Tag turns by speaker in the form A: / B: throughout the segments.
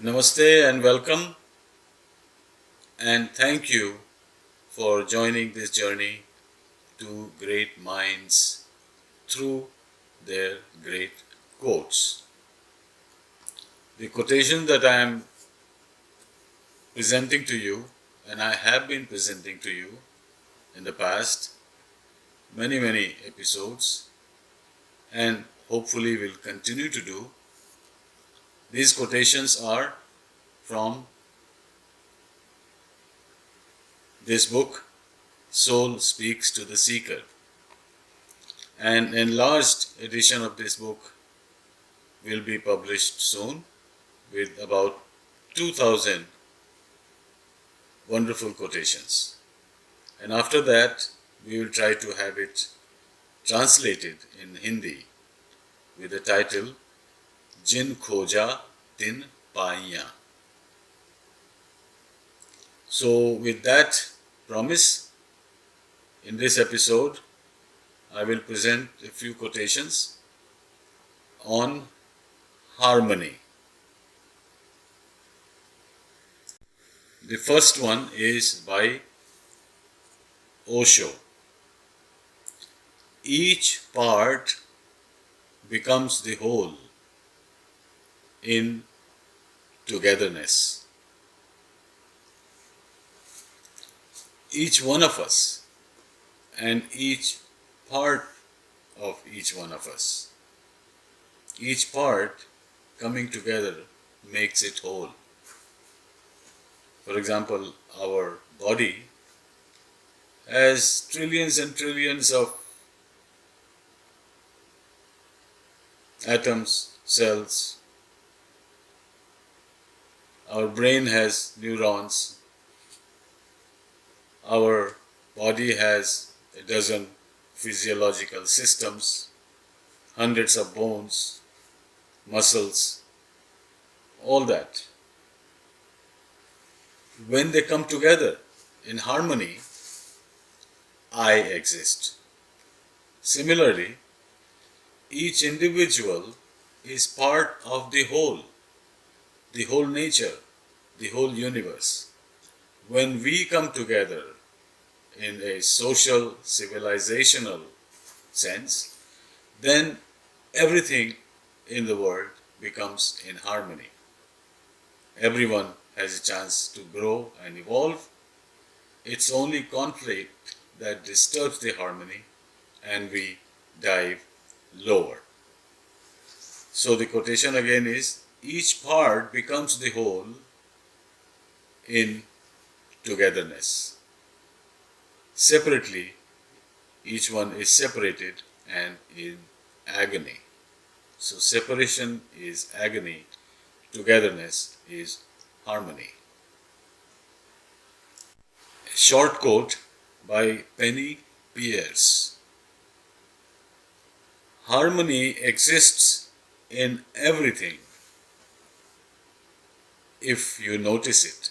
A: Namaste and welcome, and thank you for joining this journey to great minds through their great quotes. The quotation that I am presenting to you, and I have been presenting to you in the past many episodes, and hopefully will continue to do. These quotations are from this book, Soul Speaks to the Seeker. An enlarged edition of this book will be published soon with about 2000 wonderful quotations. And after that, we will try to have it translated in Hindi with the title Jin Khoja Tin Paiya. So with that promise, in this episode, I will present a few quotations on harmony. The first one is by Osho. Each part becomes the whole in togetherness. Each one of us and each part of each one of us, each part coming together makes it whole. For example, our body has trillions and trillions of atoms, cells. Our brain has neurons. Our body has a dozen physiological systems, hundreds of bones, muscles, all that. When they come together in harmony, I exist. Similarly, each individual is part of the whole nature, the whole universe. When we come together in a social, civilizational sense, then everything in the world becomes in harmony. Everyone has a chance to grow and evolve. It's only conflict that disturbs the harmony and we dive lower. So the quotation again is, each part becomes the whole in togetherness. Separately, each one is separated and in agony. So separation is agony, togetherness is harmony. A short quote by Penny Pierce. Harmony exists in everything if you notice it.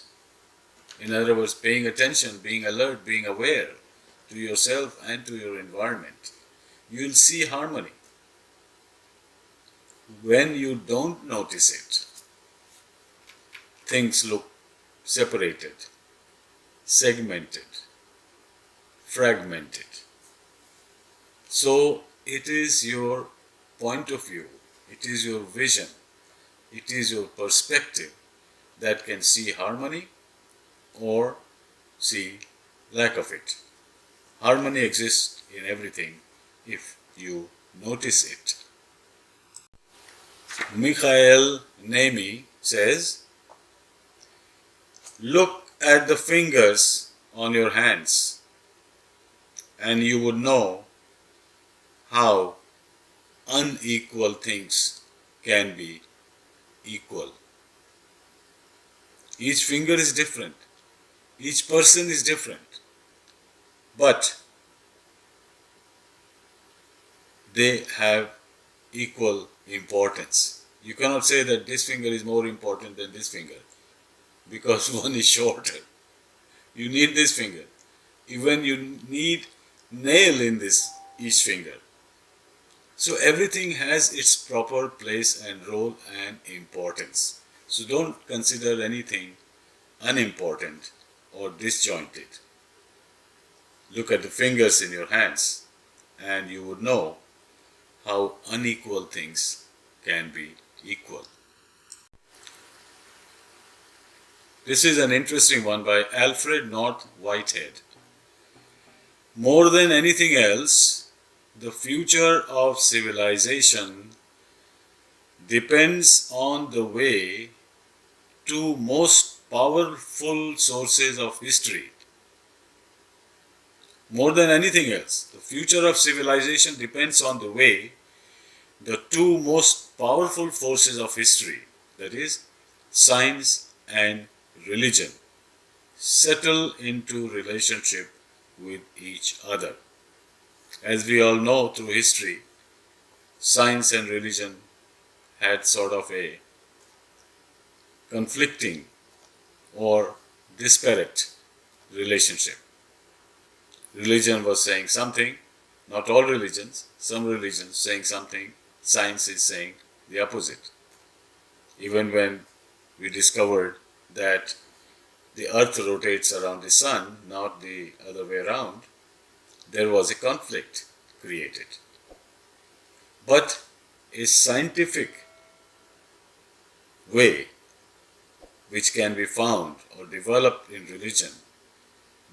A: In other words, paying attention, being alert, being aware to yourself and to your environment, you will see harmony. When you don't notice it, things look separated, segmented, fragmented. So it is your point of view, it is your vision, it is your perspective that can see harmony or see lack of it. Harmony exists in everything if you notice it. Mikhail Nemi says, look at the fingers on your hands and you would know how unequal things can be equal. Each finger is different. Each person is different. But they have equal importance. You cannot say that this finger is more important than this finger because one is shorter. You need this finger. Even you need nail in this each finger. So everything has its proper place and role and importance. So don't consider anything unimportant or disjointed. Look at the fingers in your hands and you would know how unequal things can be equal. This is an interesting one by Alfred North Whitehead. More than anything else, the future of civilization depends on the way two most powerful sources of history. More than anything else, the future of civilization depends on the way the two most powerful forces of history, that is, science and religion, settle into relationship with each other. As we all know through history, science and religion had sort of a conflicting or disparate relationship. Religion was saying something, not all religions, some religions saying something, science is saying the opposite. Even when we discovered that the earth rotates around the sun, not the other way around, there was a conflict created. But a scientific way which can be found or developed in religion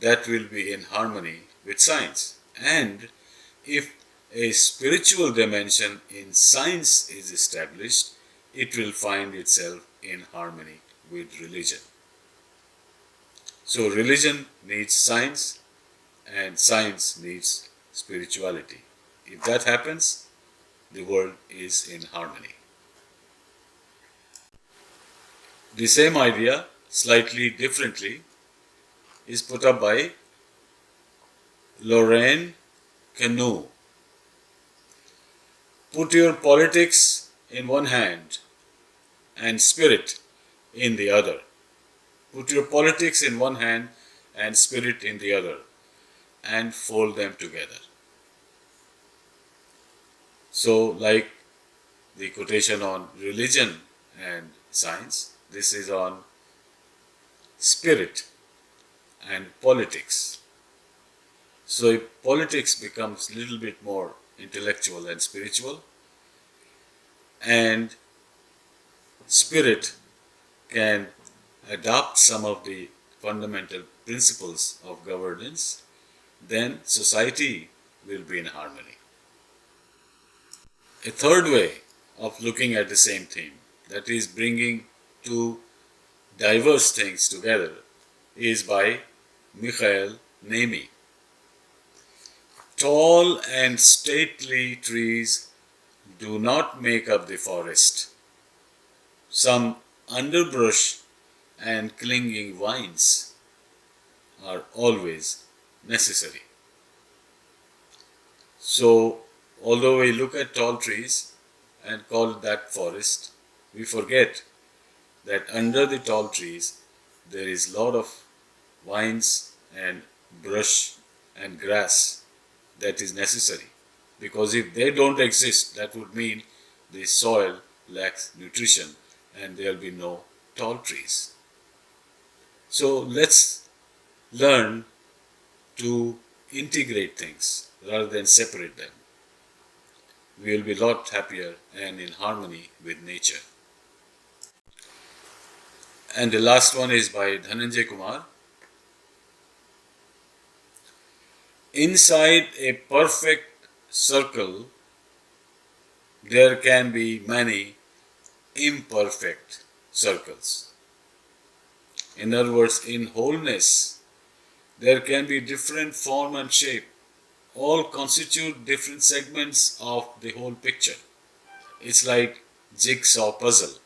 A: that will be in harmony with science. And if a spiritual dimension in science is established, it will find itself in harmony with religion. So religion needs science and science needs spirituality. If that happens, the world is in harmony. The same idea, slightly differently, is put up by Lorraine Canoe. Put your politics in one hand and spirit in the other. Put your politics in one hand and spirit in the other, and fold them together. So, like the quotation on religion and science, this is on spirit and politics. So, if politics becomes a little bit more intellectual and spiritual, and spirit can adopt some of the fundamental principles of governance, then society will be in harmony. A third way of looking at the same theme, that is bringing two diverse things together, is by Michael Nemi. Tall and stately trees do not make up the forest. Some underbrush and clinging vines are always necessary. So, although we look at tall trees and call that forest, we forget that under the tall trees there is a lot of vines and brush and grass that is necessary. Because if they don't exist, that would mean the soil lacks nutrition and there will be no tall trees. So let's learn to integrate things rather than separate them. We will be a lot happier and in harmony with nature. And the last one is by Dhananjaya Kumar. Inside a perfect circle, there can be many imperfect circles. In other words, in wholeness, there can be different form and shape. All constitute different segments of the whole picture. It's like jigsaw puzzle.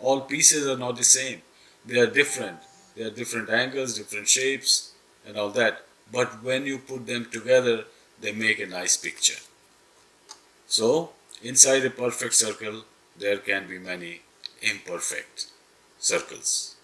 A: All pieces are not the same. They are different. They are different angles, different shapes, and all that. But when you put them together, they make a nice picture. So, inside a perfect circle, there can be many imperfect circles.